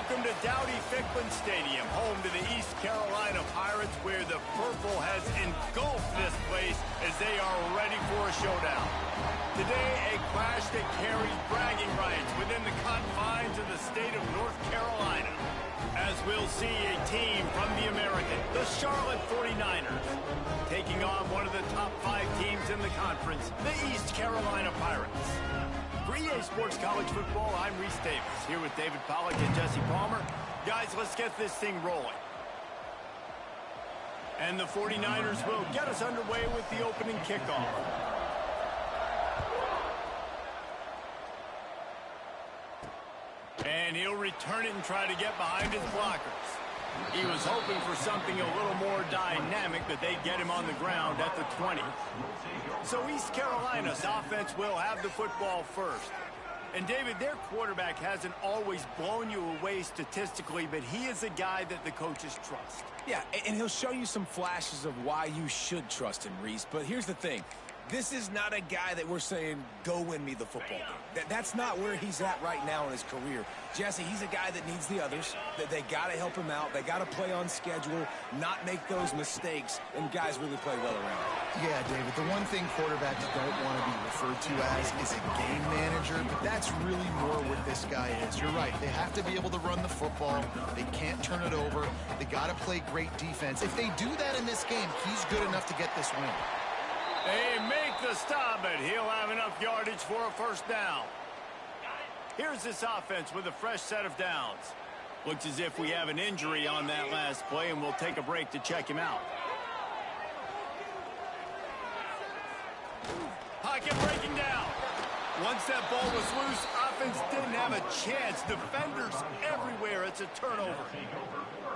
Welcome to Dowdy-Ficklen Stadium, home to the East Carolina Pirates, where the purple has engulfed this place as they are ready for a showdown. Today, a clash that carries bragging rights within the confines of the state of North Carolina, as we'll see a team from the American, the Charlotte 49ers, taking on one of the top 5 teams in the conference, the East Carolina Pirates. For EA Sports College Football, I'm Reese Davis, here with David Pollack and Jesse Palmer. Guys, let's get this thing rolling. And the 49ers will get us underway with the opening kickoff. And he'll return it and try to get behind his blockers. He was hoping for something a little more dynamic, but they get him on the ground at the 20. So East Carolina's offense will have the football first. And David, their quarterback hasn't always blown you away statistically, but he is a guy that the coaches trust. Yeah, and he'll show you some flashes of why you should trust him, Reese. But here's the thing. This is not a guy that we're saying, go win me the football game. That's not where he's at right now in his career. Jesse, he's a guy that needs the others. They got to help him out. They got to play on schedule, not make those mistakes, and guys really play well around him. Yeah, David, the one thing quarterbacks don't want to be referred to as is a game manager, but that's really more what this guy is. You're right. They have to be able to run the football. They can't turn it over. They got to play great defense. If they do that in this game, he's good enough to get this win. They make the stop, but he'll have enough yardage for a first down. Here's this offense with a fresh set of downs. Looks as if we have an injury on that last play, and we'll take a break to check him out. Pocket breaking down. Once that ball was loose, offense didn't have a chance. Defenders everywhere. It's a turnover.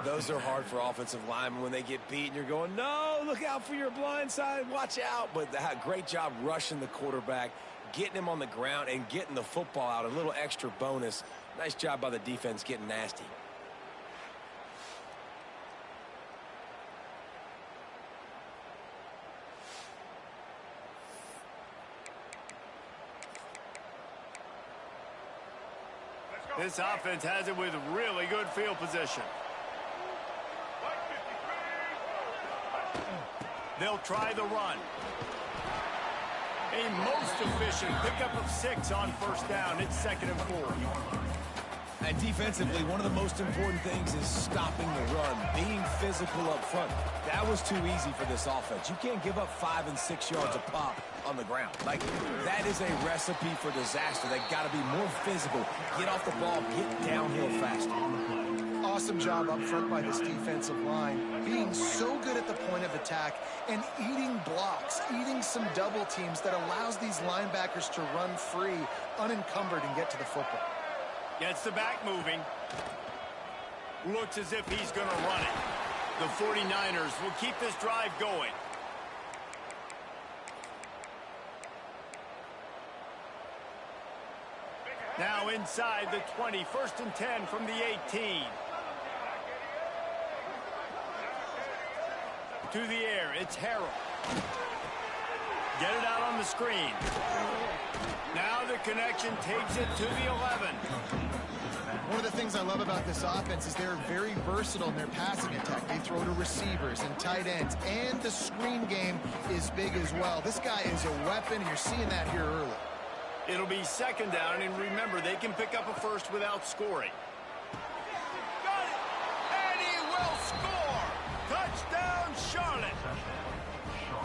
Those are hard for offensive linemen when they get beat and you're going, no, look out for your blind side, watch out. But great job rushing the quarterback, getting him on the ground, and getting the football out. A little extra bonus. Nice job by the defense getting nasty. This offense has it with really good field position. They'll try the run. A most efficient pickup of 6 on first down. It's 2nd and 4. And defensively, one of the most important things is stopping the run, being physical up front. That was too easy for this offense. You can't give up 5 and 6 yards a pop on the ground. Like, that is a recipe for disaster. They got to be more physical, get off the ball, get downhill faster. Awesome job up front by this defensive line, being so good at the point of attack and eating blocks, eating some double teams that allows these linebackers to run free, unencumbered, and get to the football. Gets the back moving. Looks as if he's going to run it. The 49ers will keep this drive going. Now inside the 20, 1st and 10 from the 18. To the air, it's Harrell. Get it out on the screen. Now the connection takes it to the 11. One of the things I love about this offense is they're very versatile in their passing attack. They throw to receivers and tight ends, and the screen game is big as well. This guy is a weapon, and you're seeing that here early. It'll be 2nd down, and remember, they can pick up a first without scoring. Got it! And he will score! Touchdown, Charlotte!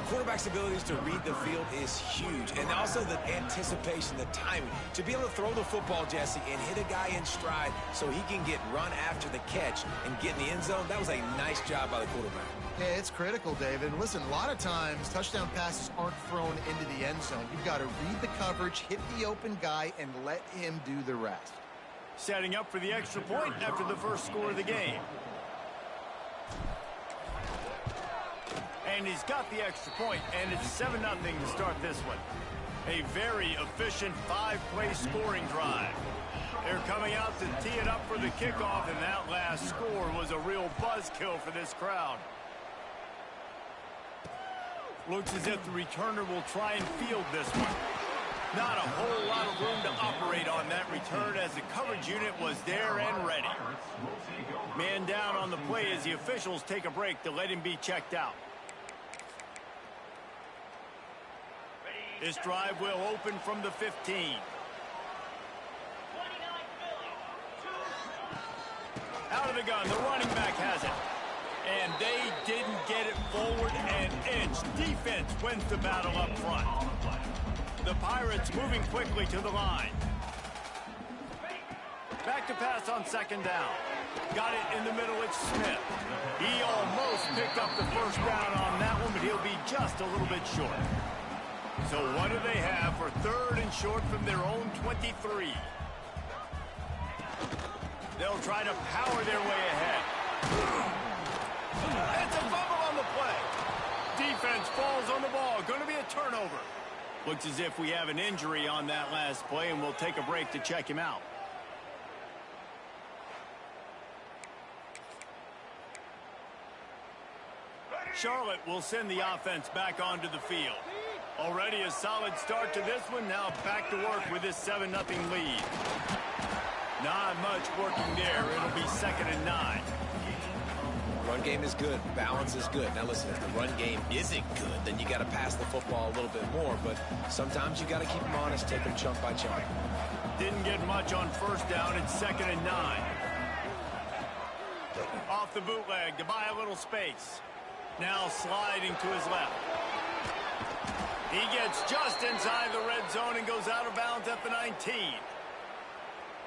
Quarterback's abilities to read the field is huge, and also the anticipation, the timing. To be able to throw the football, Jesse, and hit a guy in stride so he can get run after the catch and get in the end zone, that was a nice job by the quarterback. Yeah, it's critical, David. Listen, a lot of times, touchdown passes aren't thrown into the end zone. You've got to read the coverage, hit the open guy, and let him do the rest. Setting up for the extra point after the first score of the game. And he's got the extra point, and it's 7-0 to start this one. A very efficient 5-play scoring drive. They're coming out to tee it up for the kickoff, and that last score was a real buzzkill for this crowd. Looks as if the returner will try and field this one. Not a whole lot of room to operate. operate on that return as the coverage unit was there and ready. Man down on the play as the officials take a break to let him be checked out. This drive will open from the 15. Out of the gun, the running back has it. And they didn't get it forward an inch. Defense wins the battle up front. The Pirates moving quickly to the line. Back to pass on second down. Got it in the middle, it's Smith. He almost picked up the first down on that one, but he'll be just a little bit short. So what do they have for third and short from their own 23? They'll try to power their way ahead. It's a fumble on the play. Defense falls on the ball. Going to be a turnover. Looks as if we have an injury on that last play, and we'll take a break to check him out. Charlotte will send the offense back onto the field. Already a solid start to this one. Now back to work with this 7-0 lead. Not much working there. It'll be 2nd and 9. Run game is good. Balance is good. Now listen, if the run game isn't good, then you got to pass the football a little bit more. But sometimes you got to keep them honest, take them chunk by chunk. Didn't get much on first down. It's 2nd and 9. Off the bootleg to buy a little space. Now sliding to his left. He gets just inside the red zone and goes out of bounds at the 19.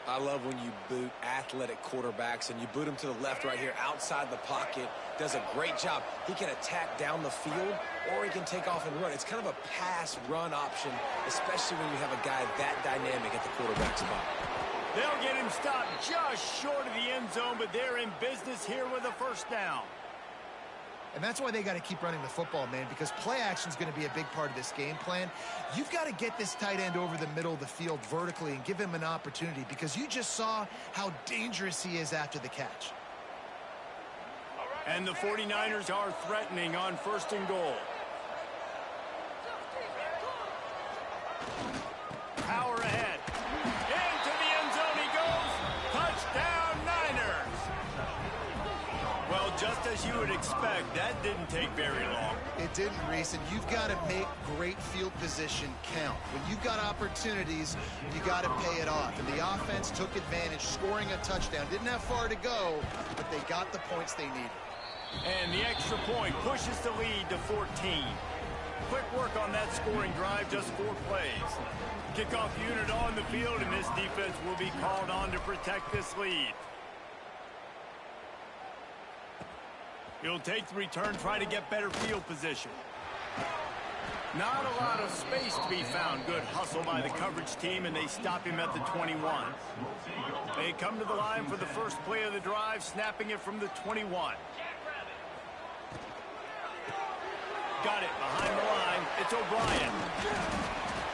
I love when you boot athletic quarterbacks, and you boot him to the left right here outside the pocket. Does a great job. He can attack down the field, or he can take off and run. It's kind of a pass-run option, especially when you have a guy that dynamic at the quarterback spot. They'll get him stopped just short of the end zone, but they're in business here with a first down. And that's why they got to keep running the football, man, because play action is going to be a big part of this game plan. You've got to get this tight end over the middle of the field vertically and give him an opportunity, because you just saw how dangerous he is after the catch. And the 49ers are threatening on 1st and goal. Power ahead. Into the end zone he goes. Touchdown, Niners. Well, just as you would expect, that didn't take very long. It didn't, Reese, and you've got to make great field position count. When you've got opportunities, you got to pay it off. And the offense took advantage, scoring a touchdown. Didn't have far to go, but they got the points they needed. And the extra point pushes the lead to 14. Quick work on that scoring drive, just 4 plays. Kickoff unit on the field, and this defense will be called on to protect this lead. He'll take the return, try to get better field position. Not a lot of space to be found. Good hustle by the coverage team, and they stop him at the 21. They come to the line for the first play of the drive, snapping it from the 21. Got it behind the line. It's O'Brien.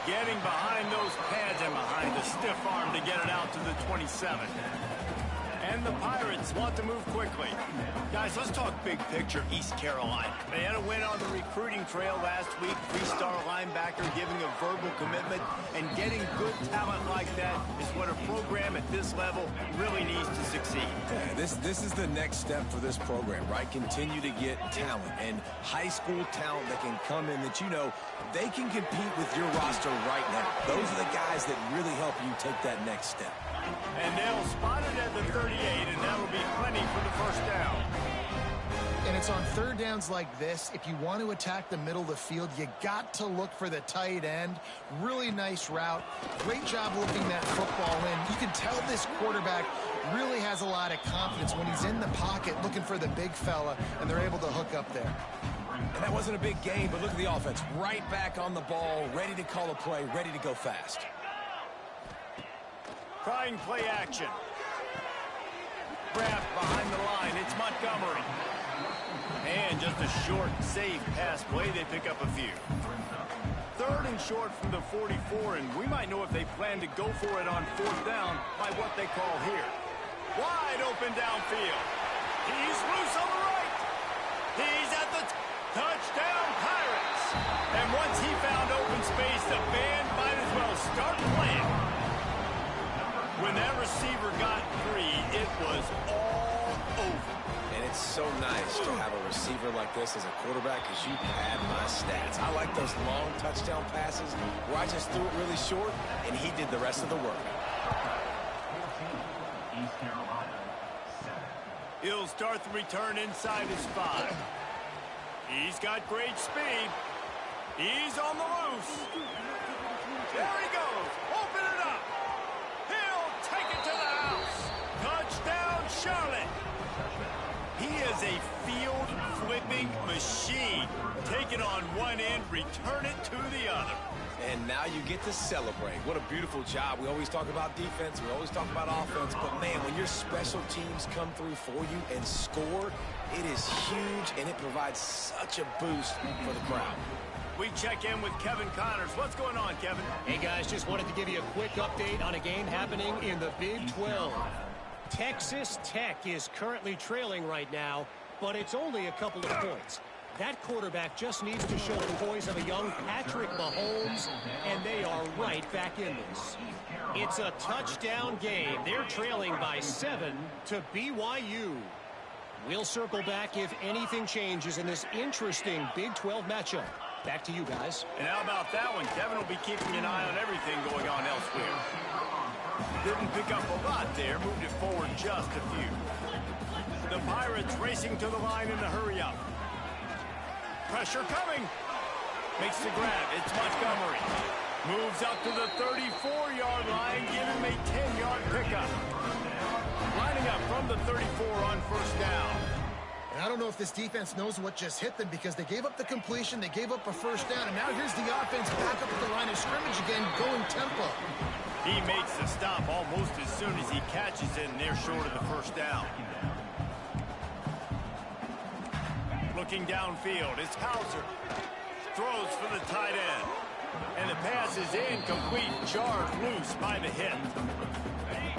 Getting behind those pads and behind the stiff arm to get it out to the 27. And the Pirates want to move quickly. Guys, let's talk big picture East Carolina. They had a win on the recruiting trail last week. 3-star linebacker giving a verbal commitment. And getting good talent like that is what a program at this level really needs to succeed. Yeah, this is the next step for this program, right? Continue to get talent and high school talent that can come in that, you know, they can compete with your roster right now. Those are the guys that really help you take that next step. And they'll spot it at the 38, and that'll be plenty for the first down. And it's on third downs like this. If you want to attack the middle of the field, you got to look for the tight end. Really nice route. Great job looking that football in. You can tell this quarterback really has a lot of confidence when he's in the pocket looking for the big fella, and they're able to hook up there. And that wasn't a big gain, but look at the offense. Right back on the ball, ready to call a play, ready to go fast. Trying play action. Grabbed behind the line. It's Montgomery. And just a short, safe pass play. They pick up a few. Third and short from the 44, and we might know if they plan to go for it on 4th down by what they call here. Wide open downfield. He's loose on the right. He's at the touchdown, Pirates. And once he found open space, the band might as well start playing. When that receiver got free, it was all over. And it's so nice to have a receiver like this as a quarterback because you pad my stats. I like those long touchdown passes where I just threw it really short and he did the rest of the work. He'll start the return inside his 5. He's got great speed. He's on the loose. There he goes. Open it up. He'll take it to the house. Touchdown, Charlotte. He is a field-flipping machine. Take it on one end, return it to the other. And now you get to celebrate. What a beautiful job. We always talk about defense. We always talk about offense. But, man, when your special teams come through for you and score, it is huge, and it provides such a boost for the crowd. We check in with Kevin Connors. What's going on, Kevin? Hey, guys, just wanted to give you a quick update on a game happening in the Big 12. Texas Tech is currently trailing right now, but it's only a couple of points. That quarterback just needs to show the poise of a young Patrick Mahomes, and they are right back in this. It's a touchdown game. They're trailing by 7 to BYU. We'll circle back if anything changes in this interesting Big 12 matchup. Back to you guys. And how about that one? Kevin will be keeping an eye on everything going on elsewhere. Didn't pick up a lot there. Moved it forward just a few. The Pirates racing to the line in the hurry-up. Pressure coming. Makes the grab. It's Montgomery. Moves up to the 34-yard line. Give him a 10-yard pickup. Lining up from the 34 on first down. And I don't know if this defense knows what just hit them because they gave up the completion, they gave up a first down, and now here's the offense back up at the line of scrimmage again, going tempo. He makes the stop almost as soon as he catches it, and they're short of the first down. Looking downfield, it's Hauser. Throws for the tight end. And the pass is incomplete, jarred loose by the hit.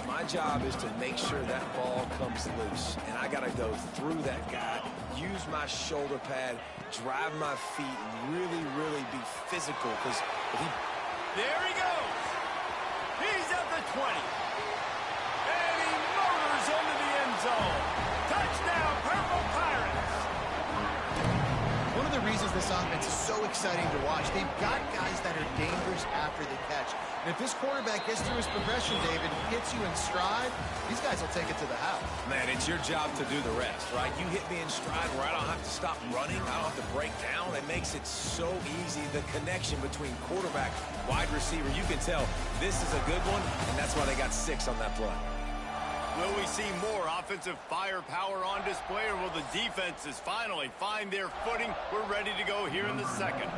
My job is to make sure that ball comes loose, and I got to go through that guy, use my shoulder pad, drive my feet, and really, really be physical. Because there he goes. He's at the 20. And he motors into the end zone. Touchdown, Purple Pirates. One of the reasons this offense is so exciting to watch, they've got guys that are dangerous after the catch. And if this quarterback gets through his progression, David, gets you in stride, these guys will take it to the house. man, it's your job to do the rest, right? You hit me in stride where I don't have to stop running. I don't have to break down. It makes it so easy. The connection between quarterback, wide receiver, you can tell this is a good one, and that's why they got 6 on that play. Will we see more offensive firepower on display, or will the defenses finally find their footing? We're ready to go here in the second.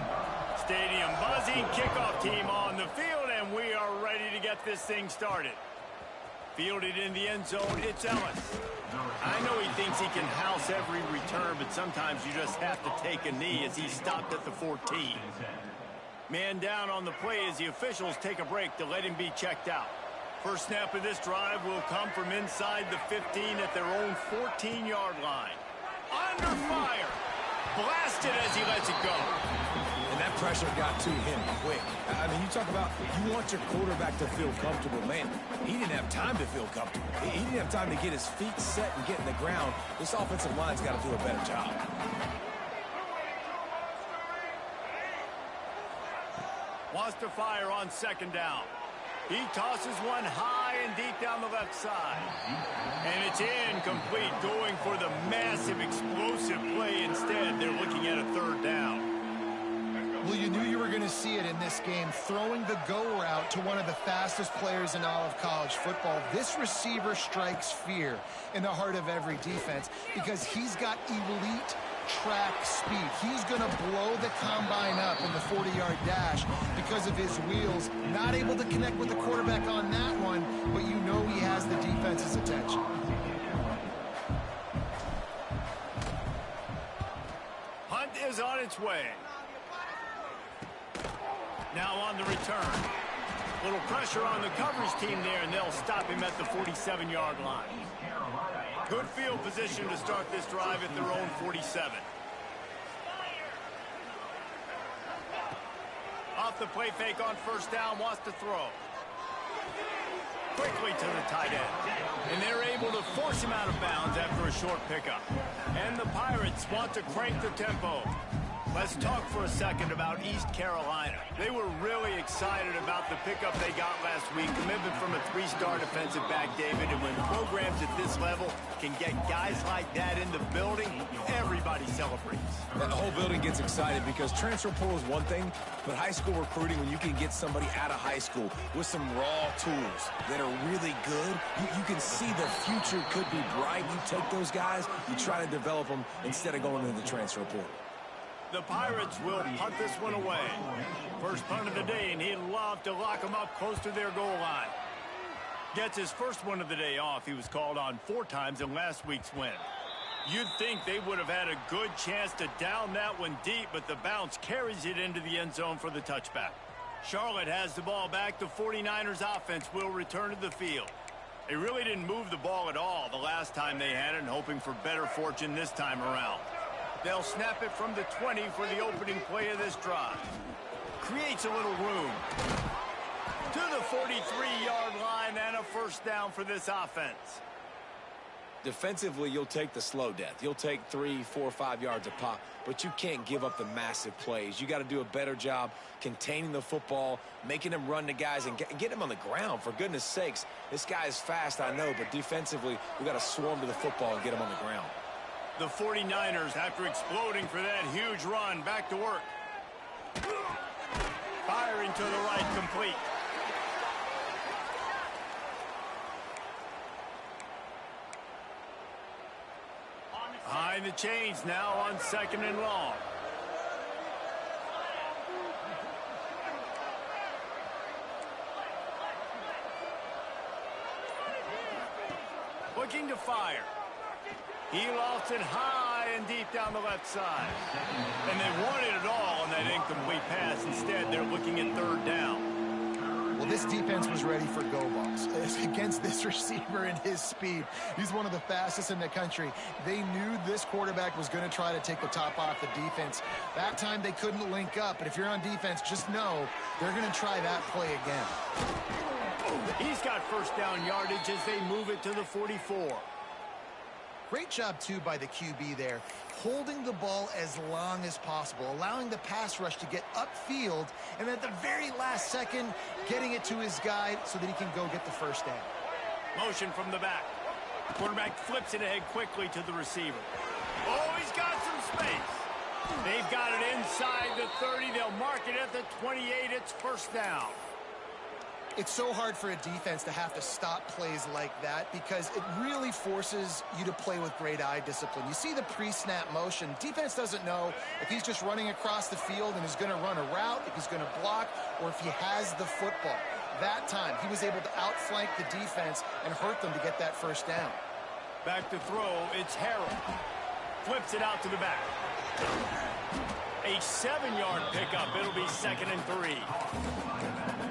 Stadium buzzing, kickoff team on the field, and we are ready to get this thing started. Fielded in the end zone, it's Ellis. I know he thinks he can house every return, but sometimes you just have to take a knee as he stopped at the 14. Man down on the play as the officials take a break to let him be checked out. First snap of this drive will come from inside the 15 at their own 14-yard line. Under fire. Blasted as he lets it go. And that pressure got to him quick. I mean, you talk about you want your quarterback to feel comfortable. Man, he didn't have time to feel comfortable. He didn't have time to get his feet set and get in the ground. This offensive line's got to do a better job. Wants to fire on second down. He tosses one high and deep down the left side. And it's incomplete, going for the massive explosive play instead. They're looking at a third down. Well, you knew you were going to see it in this game, throwing the go route to one of the fastest players in all of college football. This receiver strikes fear in the heart of every defense because he's got elite track speed. He's going to blow the combine up in the 40-yard dash because of his wheels. Not able to connect with the quarterback on that one, but you know he has the defense's attention. Hunt is on its way. Now on the return. Little pressure on the coverage team there, and they'll stop him at the 47-yard line. Good field position to start this drive at their own 47. Off the play fake on first down, wants to throw. quickly to the tight end. And they're able to force him out of bounds after a short pickup. And the Pirates want to crank the tempo. Let's talk for a second about East Carolina. They were really excited about the pickup they got last week. Commitment from a 3-star defensive back, David. And when programs at this level can get guys like that in the building, everybody celebrates. The whole building gets excited because transfer portal is one thing, but high school recruiting, when you can get somebody out of high school with some raw tools that are really good, you can see the future could be bright. You take those guys, you try to develop them instead of going into the transfer portal. The Pirates will punt this one away. First punt of the day, and he'd love to lock them up close to their goal line. Gets his first one of the day off. He was called on 4 times in last week's win. You'd think they would have had a good chance to down that one deep, but the bounce carries it into the end zone for the touchback. Charlotte has the ball back. The 49ers offense will return to the field. They really didn't move the ball at all the last time they had it, and hoping for better fortune this time around. They'll snap it from the 20 for the opening play of this drive. Creates a little room. To the 43-yard line and a first down for this offense. Defensively, you'll take the slow death. You'll take 3, 4, 5 yards a pop, but you can't give up the massive plays. You got to do a better job containing the football, making them run to guys, and get them on the ground. For goodness sakes, this guy is fast, I know, but defensively, we got to swarm to the football and get him on the ground. The 49ers, after exploding for that huge run, back to work. Firing to the right, complete. Behind the chains now on 2nd and long. Looking to fire. He lost it high and deep down the left side. And they wanted it all on that incomplete pass. Instead, they're looking at 3rd down. Well, this defense was ready for go balls. Against this receiver and his speed, he's one of the fastest in the country. They knew this quarterback was going to try to take the top off the defense. That time they couldn't link up, but if you're on defense, just know they're going to try that play again. He's got first down yardage as they move it to the 44. Great job, too, by the QB there, holding the ball as long as possible, allowing the pass rush to get upfield, and at the very last second, getting it to his guy so that he can go get the first down. Motion from the back. Quarterback flips it ahead quickly to the receiver. Oh, he's got some space. They've got it inside the 30. They'll mark it at the 28. It's first down. It's so hard for a defense to have to stop plays like that because it really forces you to play with great eye discipline. You see the pre-snap motion. Defense doesn't know if he's just running across the field and is going to run a route, if he's going to block, or if he has the football. That time, he was able to outflank the defense and hurt them to get that first down. Back to throw, it's Harrell. Flips it out to the back. A 7-yard pickup. It'll be 2nd and 3.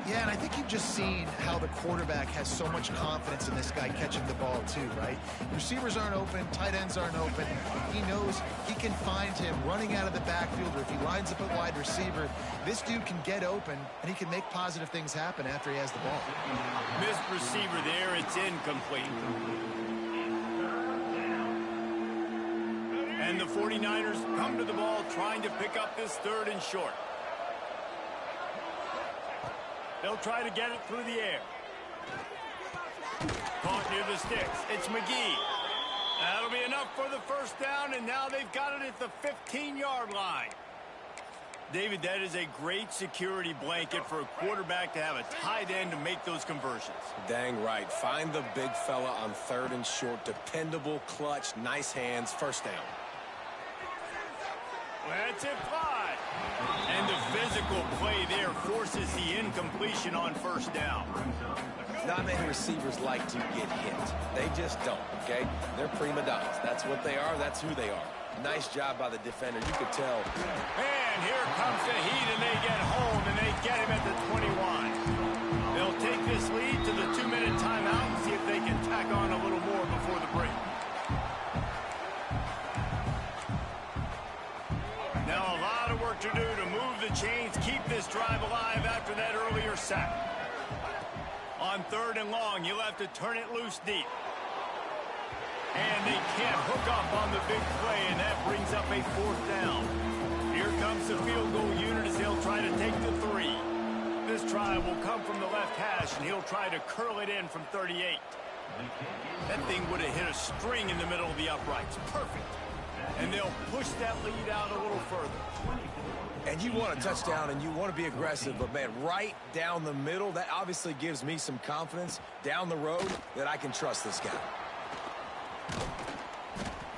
Yeah, and I think you've just seen how the quarterback has so much confidence in this guy catching the ball too, right? Receivers aren't open, tight ends aren't open. He knows he can find him running out of the backfield, or if he lines up at wide receiver, this dude can get open, and he can make positive things happen after he has the ball. Missed receiver there. It's incomplete. And the 49ers come to the ball trying to pick up this 3rd and short. They'll try to get it through the air. Caught near the sticks. It's McGee. That'll be enough for the first down, and now they've got it at the 15-yard line. David, that is a great security blanket for a quarterback to have a tight end to make those conversions. Dang right. Find the big fella on 3rd and short. Dependable, clutch, nice hands, first down. Let's it fly. And the physical play there forces the incompletion on first down. Not many receivers like to get hit. They just don't, okay? They're prima donnas. That's what they are. That's who they are. Nice job by the defender. You could tell. And here comes the heat, and they get home, and they get him at the 21. They'll take this lead to the 2-minute timeout and see if they can tack on a little more before the break. Now a lot of work to do to move the chains, keep this drive alive after that earlier sack. On 3rd and long, you'll have to turn it loose deep. And they can't hook up on the big play, and that brings up a 4th down. Here comes the field goal unit as they'll try to take the 3. This try will come from the left hash, and he'll try to curl it in from 38. That thing would have hit a string in the middle of the uprights. Perfect. And they'll push that lead out a little further. And you want a touchdown and you want to be aggressive, but, man, right down the middle, that obviously gives me some confidence down the road that I can trust this guy.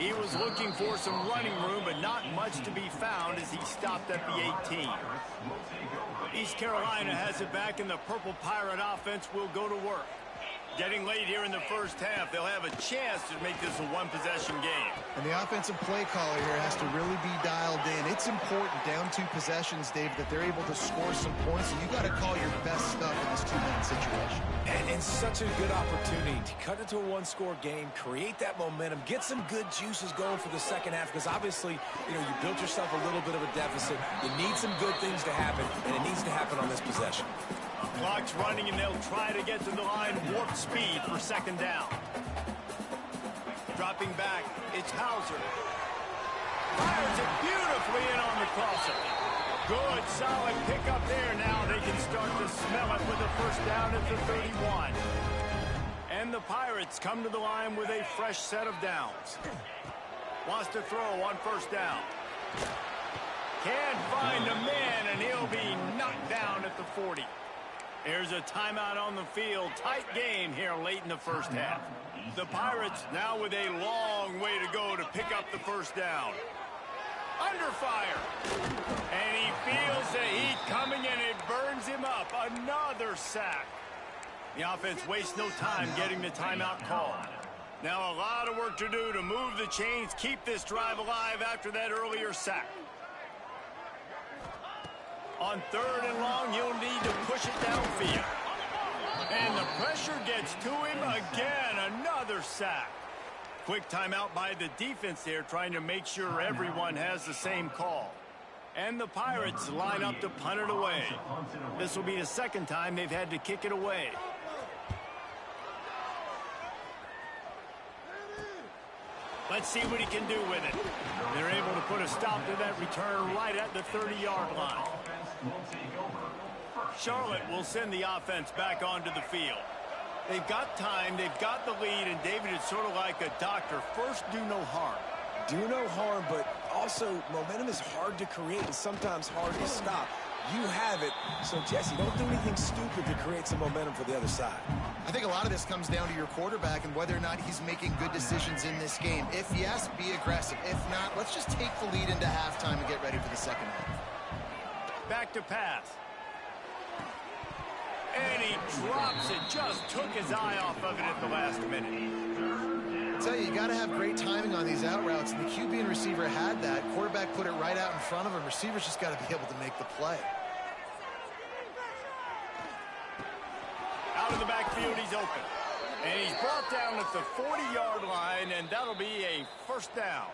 He was looking for some running room, but not much to be found as he stopped at the 18. East Carolina has it back, and the Purple Pirate offense will go to work. Getting late here in the first half, they'll have a chance to make this a one-possession game. And the offensive play caller here has to really be dialed in. It's important down 2 possessions, Dave, that they're able to score some points, and you got to call your best stuff in this 2-man situation. And such a good opportunity to cut it to a 1-score game, create that momentum, get some good juices going for the second half, because obviously, you built yourself a little bit of a deficit. You need some good things to happen, and it needs to happen on this possession. Clock's running, and they'll try to get to the line warp speed for 2nd down. Dropping back, it's Hauser. Fires it beautifully in on the crosser. Good, solid pickup there. Now they can start to smell it with a 1st down at the 31. And the Pirates come to the line with a fresh set of downs. Wants to throw on 1st down. Can't find a man, and he'll be knocked down at the 40. There's a timeout on the field. Tight game here late in the first half. The Pirates now with a long way to go to pick up the 1st down. Under fire. And he feels the heat coming, and it burns him up. Another sack. The offense wastes no time getting the timeout called. Now a lot of work to do to move the chains, keep this drive alive after that earlier sack. On 3rd and long, you'll need to push it downfield. And the pressure gets to him again. Another sack. Quick timeout by the defense there, trying to make sure everyone has the same call. And the Pirates line up to punt it away. This will be the 2nd time they've had to kick it away. Let's see what he can do with it. They're able to put a stop to that return right at the 30-yard line. Charlotte will send the offense back onto the field. They've got time, they've got the lead, and David, it's sort of like a doctor. First, do no harm. Do no harm, but also momentum is hard to create and sometimes hard to stop. You have it, so Jesse, don't do anything stupid to create some momentum for the other side. I think a lot of this comes down to your quarterback and whether or not he's making good decisions in this game. If yes, be aggressive. If not, let's just take the lead into halftime and get ready for the second half. Back to pass. And he drops it. Just took his eye off of it at the last minute. I tell you got to have great timing on these out routes, and the QB and receiver had that. Quarterback put it right out in front of him. Receivers just got to be able to make the play. Out of the backfield, he's open. And he's brought down at the 40-yard line, and that'll be a 1st down.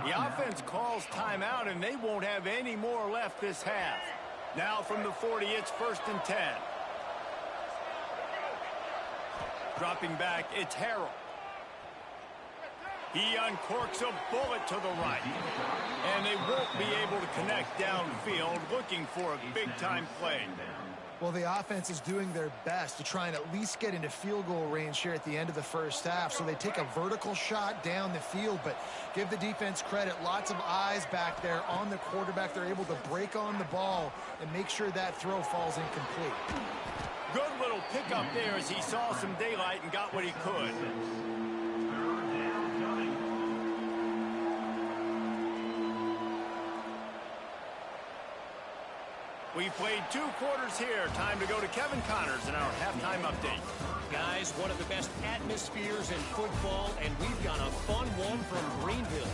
The offense calls timeout, and they won't have any more left this half. Now from the 40, it's 1st and 10. Dropping back, it's Harrell. He uncorks a bullet to the right. And they won't be able to connect downfield, looking for a big-time play. Well, the offense is doing their best to try and at least get into field goal range here at the end of the first half. So they take a vertical shot down the field, but give the defense credit. Lots of eyes back there on the quarterback. They're able to break on the ball and make sure that throw falls incomplete. Good little pickup there as he saw some daylight and got what he could. We've played 2 quarters here. Time to go to Kevin Connors in our halftime update. Guys, one of the best atmospheres in football, and we've got a fun one from Greenville.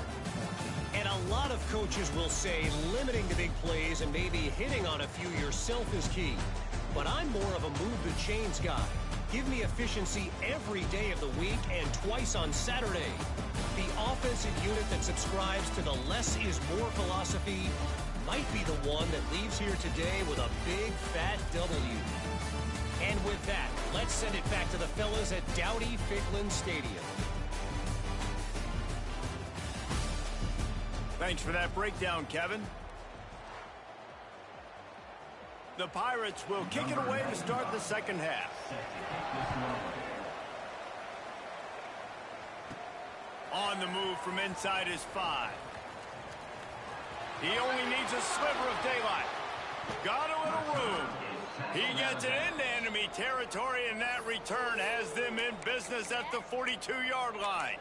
And a lot of coaches will say limiting the big plays and maybe hitting on a few yourself is key. But I'm more of a move the chains guy. Give me efficiency every day of the week and twice on Saturday. The offensive unit that subscribes to the less is more philosophy might be the one that leaves here today with a big fat W. And with that, let's send it back to the fellas at Dowdy-Ficklin Stadium. Thanks for that breakdown, Kevin. The Pirates will kick it away to start the second half. On the move from inside his 5. He only needs a sliver of daylight. Got a little room. He gets it into enemy territory, and that return has them in business at the 42-yard line.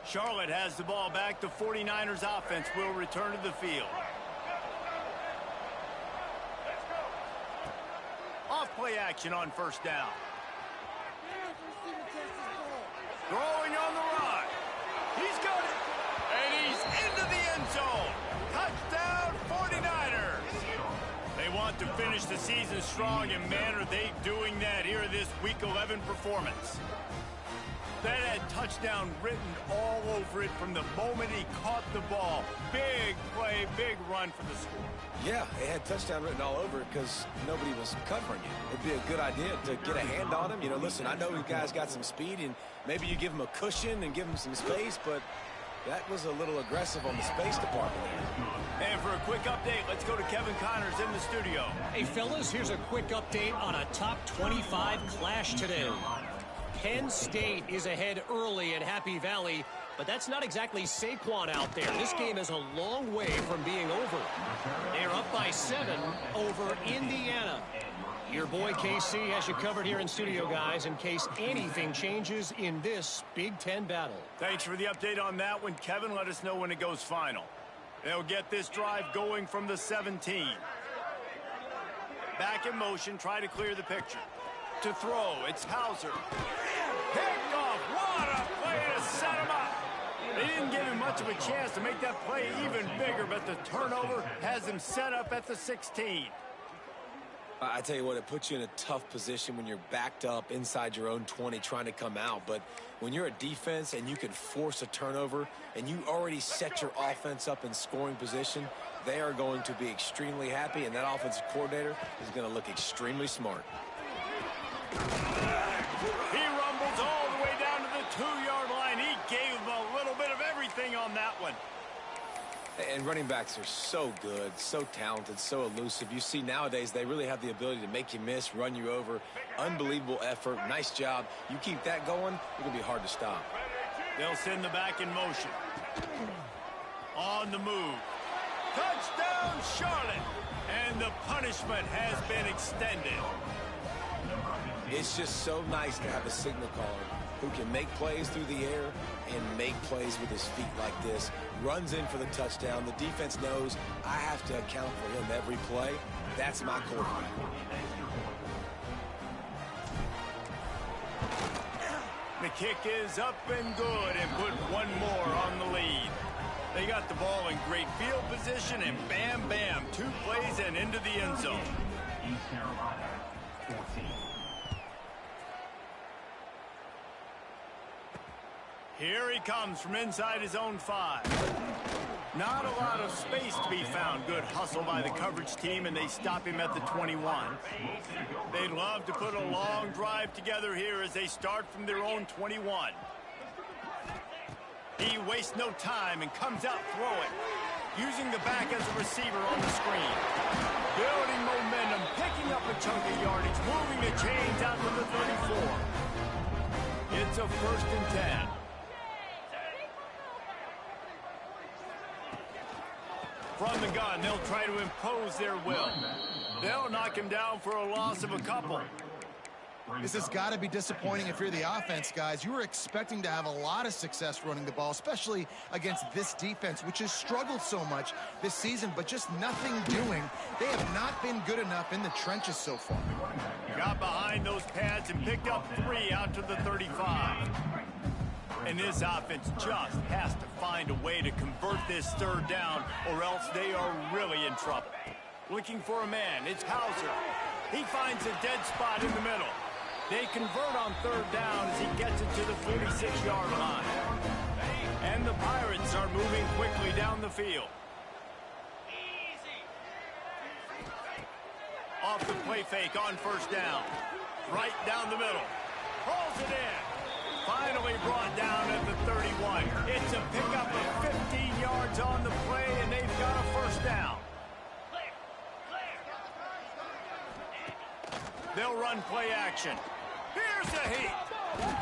Charlotte has the ball back. The 49ers offense will return to the field. Off-play action on first down. Throwing on the run. He's got it. And he's into the end zone. Touchdown 49ers. They want to finish the season strong, and man, are they doing that here in this Week 11 performance. That had touchdown written all over it from the moment he caught the ball. Big play, big run for the score. Yeah, it had touchdown written all over it because nobody was covering it. It'd be a good idea to get a hand on him. You know, listen, I know you guys got some speed, and maybe you give him a cushion and give him some space, but that was a little aggressive on the space department there. And for a quick update, let's go to Kevin Connors in the studio. Hey, fellas, here's a quick update on a top 25 clash today. Penn State is ahead early at Happy Valley, but that's not exactly Saquon out there. This game is a long way from being over. They're up by 7 over Indiana. Your boy KC has you covered here in studio, guys, in case anything changes in this Big Ten battle. Thanks for the update on that one, Kevin. Let us know when it goes final. They'll get this drive going from the 17. Back in motion, try to clear the picture. To throw, it's Hauser. Picked off. What a play to set him up. They didn't give him much of a chance to make that play even bigger, but the turnover has him set up at the 16. I tell you what, it puts you in a tough position when you're backed up inside your own 20 trying to come out. But when you're a defense and you can force a turnover and you already set your offense up in scoring position, they are going to be extremely happy, and that offensive coordinator is going to look extremely smart. He rumbles all the way down to the 2-yard line. He gave him a little bit of everything on that one. And running backs are so good, so talented, so elusive. You see nowadays they really have the ability to make you miss, run you over. Unbelievable effort. Nice job. You keep that going, it'll be hard to stop. They'll send the back in motion. On the move. Touchdown, Charlotte. And the punishment has been extended. It's just so nice to have a signal caller who can make plays through the air and make plays with his feet like this. Runs in for the touchdown. The defense knows I have to account for him every play. That's my quarterback. The kick is up and good, and put one more on the lead. They got the ball in great field position, and bam, bam, 2 plays and into the end zone. East Carolina, 14. Here he comes from inside his own 5. Not a lot of space to be found. Good hustle by the coverage team, and they stop him at the 21. They'd love to put a long drive together here as they start from their own 21. He wastes no time and comes out throwing, using the back as a receiver on the screen. Building momentum, picking up a chunk of yardage, moving the chains out to the 34. It's a 1st and 10. From the gun, they'll try to impose their will. They'll knock him down for a loss of a couple. This has got to be disappointing if you're the offense, guys. You were expecting to have a lot of success running the ball, especially against this defense, which has struggled so much this season, but just nothing doing. They have not been good enough in the trenches so far. Got behind those pads and picked up 3 out to the 35. And this offense just has to find a way to convert this 3rd down, or else they are really in trouble. Looking for a man, it's Hauser. He finds a dead spot in the middle. They convert on 3rd down as he gets it to the 46-yard line. And the Pirates are moving quickly down the field. Off the play fake on 1st down. right down the middle. Pulls it in. Finally brought down at the 31. It's a pickup of 15 yards on the play, and they've got a first down. They'll run play action. Here's the heat.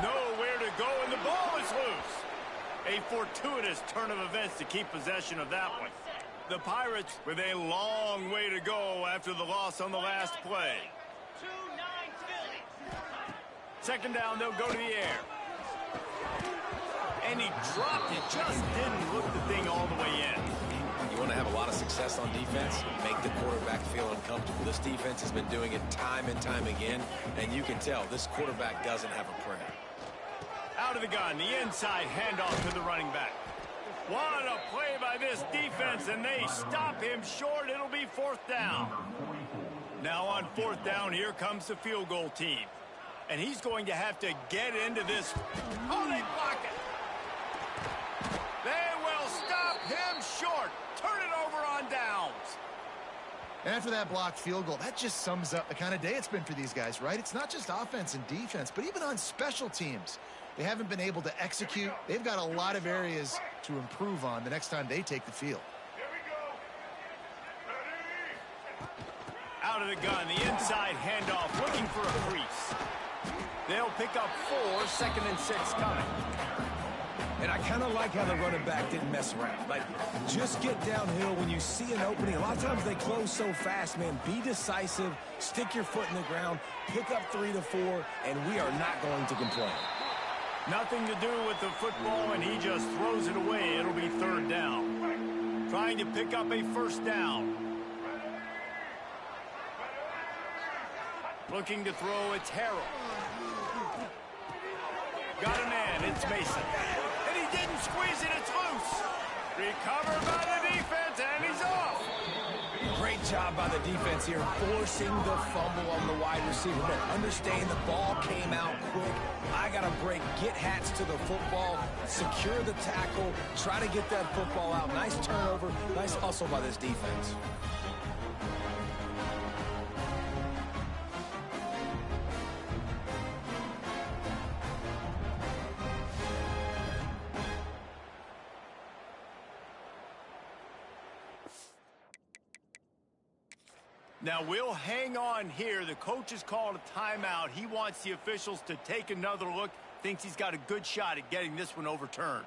Nowhere to go, and the ball is loose. A fortuitous turn of events to keep possession of that one. The Pirates with a long way to go after the loss on the last play. Second down, they'll go to the air. And he dropped it. Just didn't look the thing all the way in. You want to have a lot of success on defense, make the quarterback feel uncomfortable. This defense has been doing it time and time again, and you can tell this quarterback doesn't have a prayer. Out of the gun, the inside handoff to the running back. What a play by this defense, and they stop him short. It'll be fourth down. Now on fourth down, here comes the field goal team. And he's going to have to get into this. Oh, they block it. They will stop him short. Turn it over on downs. And after that blocked field goal, that just sums up the kind of day it's been for these guys, right? It's not just offense and defense, but even on special teams. They haven't been able to execute. They've got a lot of areas to improve on the next time they take the field. Out of the gun, the inside handoff, looking for a crease. They'll pick up 4, 2nd and 6 coming. And I kind of like how the running back didn't mess around. Like, just get downhill when you see an opening. A lot of times they close so fast, man. Be decisive, stick your foot in the ground, pick up 3 to 4, and we are not going to complain. Nothing to do with the football, and he just throws it away. It'll be third down. Trying to pick up a first down. Looking to throw, it's Harrell. Got a man, it's Mason. And he didn't squeeze it, it's loose. Recovered by the defense, and he's off. Great job by the defense here, forcing the fumble on the wide receiver. But understand the ball came out quick. I got to break, get hats to the football, secure the tackle, try to get that football out. Nice turnover, nice hustle by this defense. Now, we'll hang on here. The coach has called a timeout. He wants the officials to take another look. Thinks he's got a good shot at getting this one overturned.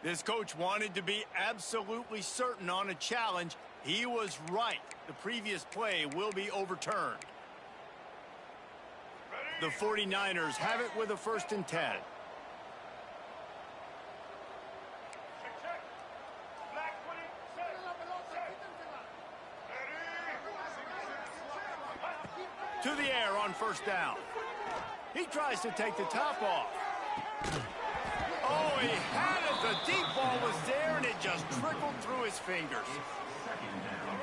This coach wanted to be absolutely certain on a challenge. He was right. The previous play will be overturned. The 49ers have it with a 1st and 10. To the air on first down. He tries to take the top off. Oh, he had it. The deep ball was there, and it just trickled through his fingers.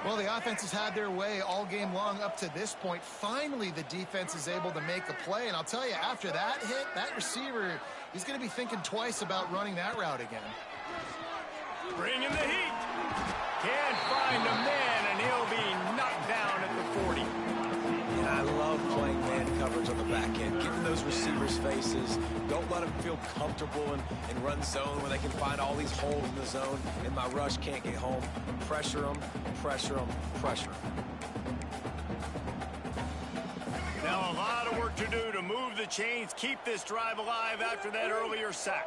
Well, the offense has had their way all game long up to this point. Finally, the defense is able to make a play. And I'll tell you, after that hit, that receiver, he's going to be thinking twice about running that route again. Bring in the heat. Can't find a man, and he'll be knocked down at the 40. And I love playing man coverage on the back end, getting those receivers' faces. Don't let them feel comfortable in run zone where they can find all these holes in the zone, and my rush can't get home. Pressure them, pressure them, pressure them. Now a lot of work to do to move the chains, keep this drive alive after that earlier sack.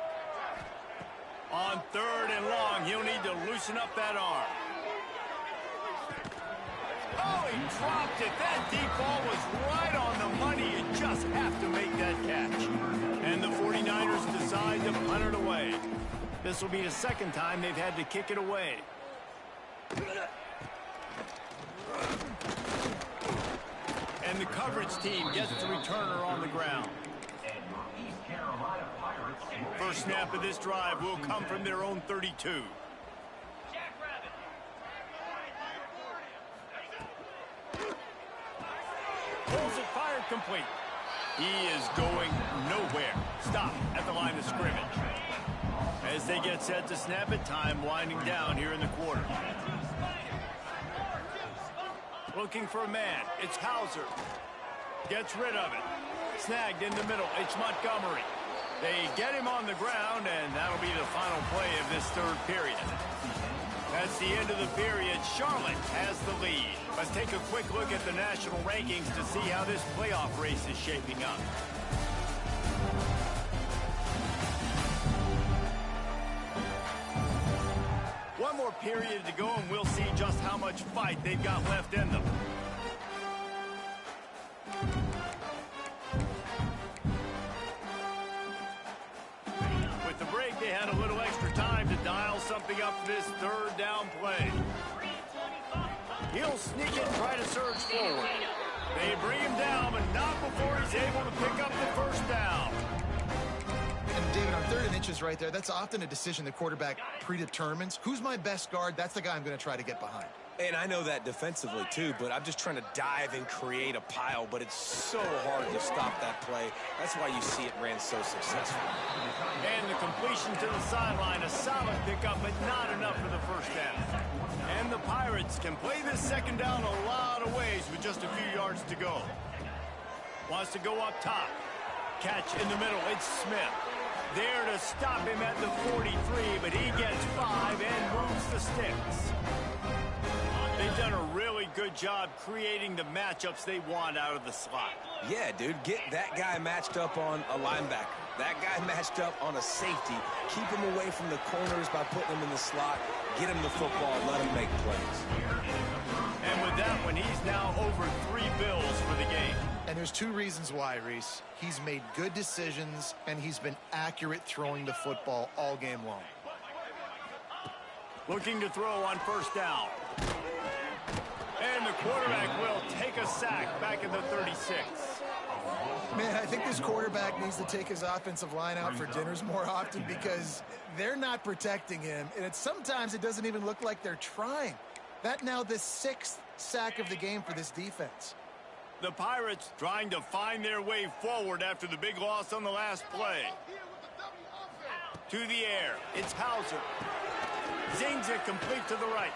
On 3rd and long, he'll need to loosen up that arm. Oh, he dropped it. That deep ball was right on the money. You just have to make that catch. And the 49ers decide to punt it away. This will be the 2nd time they've had to kick it away. And the coverage team gets the returner on the ground. First snap of this drive will come from their own 32. Pulls it, fired, complete. He is going nowhere. Stop at the line of scrimmage. As they get set to snap it, time winding down here in the quarter. Looking for a man. It's Hauser. Gets rid of it. Snagged in the middle. It's Montgomery. They get him on the ground, and that'll be the final play of this third period. That's the end of the period. Charlotte has the lead. Let's take a quick look at the national rankings to see how this playoff race is shaping up. One more period to go, and we'll see just how much fight they've got left in them. With the break, they had a little extra time to dial something up for this third down play. He'll sneak it and try to surge forward. They bring him down, but not before he's able to pick up the first down. And David, on 3rd and inches right there, that's often a decision the quarterback predetermines. Who's my best guard? That's the guy I'm going to try to get behind. And I know that defensively, too, but I'm just trying to dive and create a pile, but it's so hard to stop that play. That's why you see it ran so successful. And the completion to the sideline, a solid pickup, but not enough for the first down. And the Pirates can play this second down a lot of ways with just a few yards to go. Wants to go up top. Catch in the middle, it's Smith. There to stop him at the 43, but he gets 5 and moves the sticks. They've done a really good job creating the matchups they want out of the slot. Yeah, dude, get that guy matched up on a linebacker. That guy matched up on a safety. Keep him away from the corners by putting him in the slot. Get him the football, let him make plays. And with that one, he's now over 3 bills for the game. And there's 2 reasons why, Reese. He's made good decisions, and he's been accurate throwing the football all game long. Looking to throw on first down. And the quarterback will take a sack back at the 36. Man, I think this quarterback needs to take his offensive line out for dinners more often because they're not protecting him. And sometimes it doesn't even look like they're trying. That now the 6th sack of the game for this defense. The Pirates trying to find their way forward after the big loss on the last play. To the air, it's Hauser. Zings it complete to the right.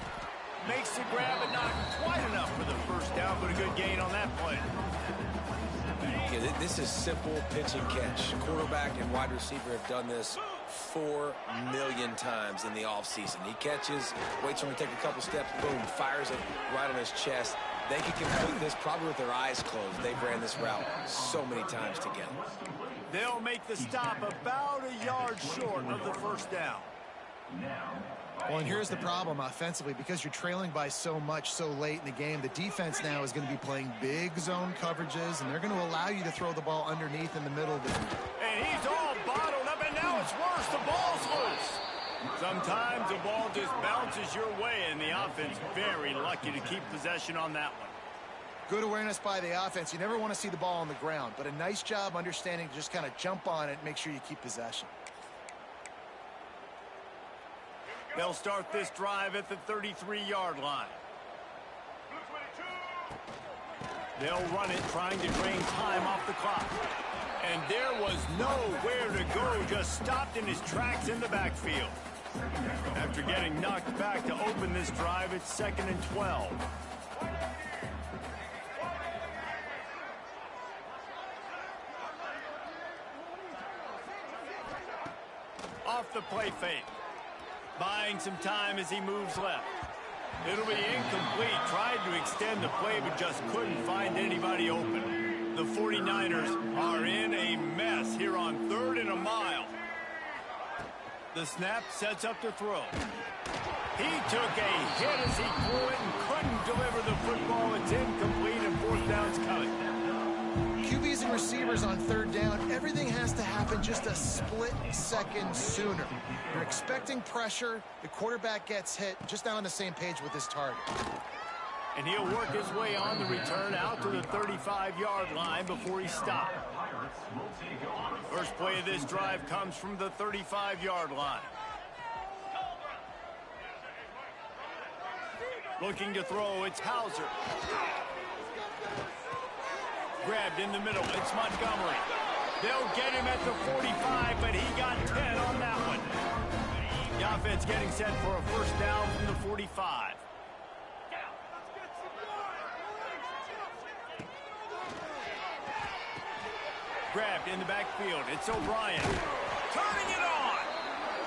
Makes the grab, but not quite enough for the first down, but a good gain on that play. Yeah, this is simple pitch and catch. Quarterback and wide receiver have done this 4 million times in the offseason. He catches, waits for him to take a couple steps, boom, fires it right on his chest. They can complete this probably with their eyes closed. They've ran this route so many times together. They'll make the stop about a yard short of the first down. Well, and here's the problem offensively. Because you're trailing by so much so late in the game, the defense now is going to be playing big zone coverages, and they're going to allow you to throw the ball underneath in the middle of the field. And he's all bottled up, and now it's worse. The ball's loose. Sometimes the ball just bounces your way, and the offense very lucky to keep possession on that one. Good awareness by the offense. You never want to see the ball on the ground, but a nice job understanding to just kind of jump on it and make sure you keep possession. They'll start this drive at the 33-yard line. They'll run it, trying to drain time off the clock. And there was nowhere to go, just stopped in his tracks in the backfield. After getting knocked back to open this drive, it's 2nd and 12. Off the play fake. Buying some time as he moves left. It'll be incomplete. Tried to extend the play, but just couldn't find anybody open. The 49ers are in a mess here on 3rd and a mile. The snap sets up to throw. He took a hit as he threw it and couldn't deliver the football. It's incomplete, and 4th down's coming. QBs and receivers on 3rd down, everything has to happen just a split second sooner. You're expecting pressure, the quarterback gets hit, just not on the same page with his target. And he'll work his way on the return out to the 35-yard line before he stopped. First play of this drive comes from the 35-yard line. Looking to throw, it's Hauser. grabbed in the middle. It's Montgomery. They'll get him at the 45, but he got 10 on that one. The offense getting set for a first down from the 45. Grabbed in the backfield. It's O'Brien. Turning it on.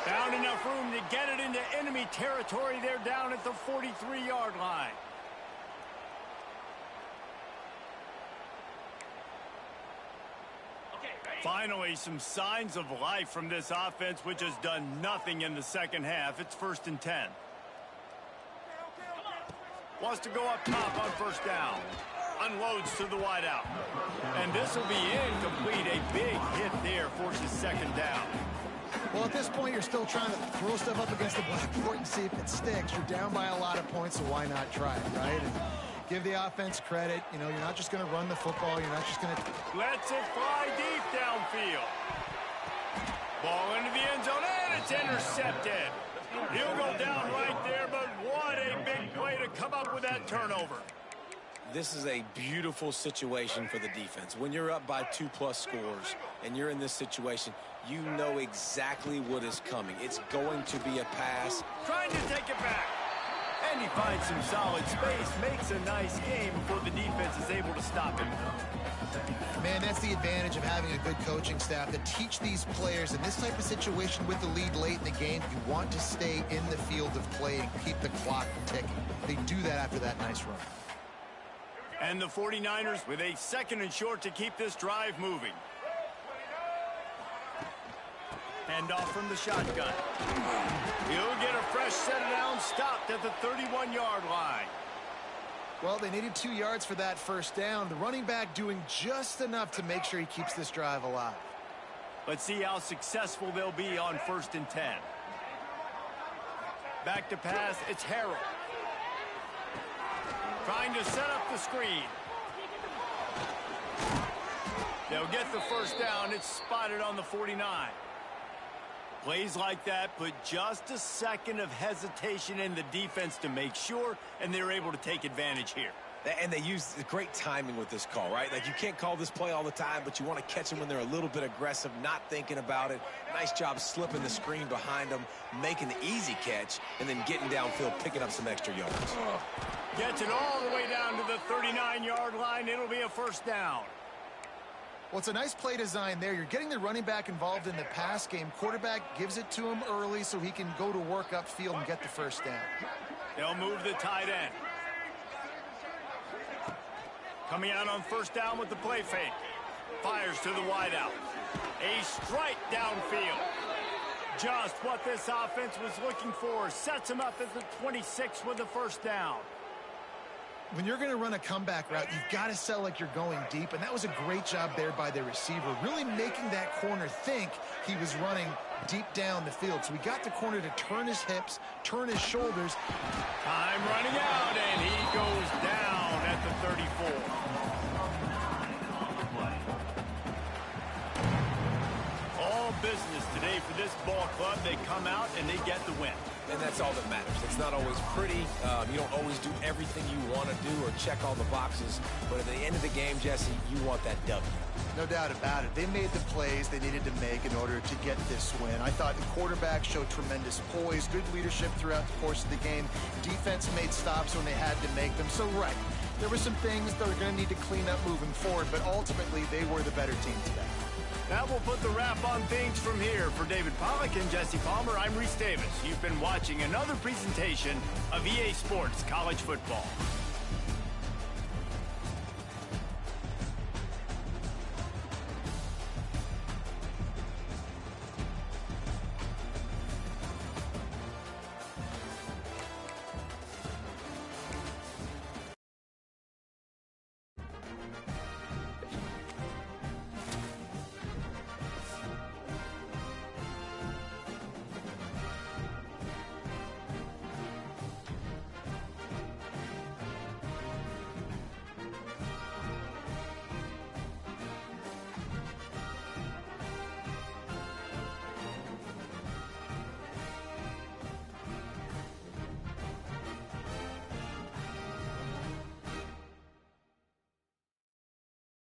Found enough room to get it into enemy territory. They're down at the 43-yard line. Finally, some signs of life from this offense, which has done nothing in the second half. It's 1st and 10. Wants to go up top on first down. Unloads to the wideout. And this will be incomplete. A big hit there forces second down. Well, at this point, you're still trying to throw stuff up against the blackboard and see if it sticks. You're down by a lot of points, so why not try it, right? And give the offense credit. You know, you're not just going to run the football. You're not just going to... Lets it fly deep downfield. Ball into the end zone, and it's intercepted. He'll go down right there, but what a big play to come up with that turnover. This is a beautiful situation for the defense. When you're up by 2+ scores and you're in this situation, you know exactly what is coming. It's going to be a pass. Trying to take it back. And he finds some solid space, makes a nice game before the defense is able to stop him. Man, that's the advantage of having a good coaching staff to teach these players in this type of situation with the lead late in the game. You want to stay in the field of play and keep the clock ticking. They do that after that nice run. And the 49ers with a 2nd and short to keep this drive moving. Hand off from the shotgun. He'll get a fresh set down, stopped at the 31-yard line. Well, they needed 2 yards for that first down. The running back doing just enough to make sure he keeps this drive alive. Let's see how successful they'll be on 1st and 10. Back to pass, it's Harrell. Trying to set up the screen. They'll get the first down. It's spotted on the 49. Plays like that put just a second of hesitation in the defense to make sure, and they're able to take advantage here. And they use the great timing with this call, right? Like, you can't call this play all the time, but you want to catch them when they're a little bit aggressive, not thinking about it. Nice job slipping the screen behind them, making the easy catch, and then getting downfield, picking up some extra yards. Gets it all the way down to the 39-yard line. It'll be a first down. Well, it's a nice play design there. You're getting the running back involved in the pass game. Quarterback gives it to him early so he can go to work upfield and get the first down. They'll move the tight end. Coming out on first down with the play fake. Fires to the wideout. A strike downfield. Just what this offense was looking for. Sets him up at the 26 with the first down. When you're going to run a comeback route, you've got to sell like you're going deep, and that was a great job there by the receiver, really making that corner think he was running deep down the field. So he got the corner to turn his hips, turn his shoulders. Time running out, and he goes down at the 34. All business today for this ball club. They come out and they get the win. And that's all that matters. It's not always pretty. You don't always do everything you want to do or check all the boxes. But at the end of the game, Jesse, you want that W. No doubt about it. They made the plays they needed to make in order to get this win. I thought the quarterback showed tremendous poise, good leadership throughout the course of the game. Defense made stops when they had to make them. So, right, there were some things they're going to need to clean up moving forward, but ultimately they were the better team today. That will put the wrap on things from here. For David Pollack and Jesse Palmer, I'm Reese Davis. You've been watching another presentation of EA Sports College Football.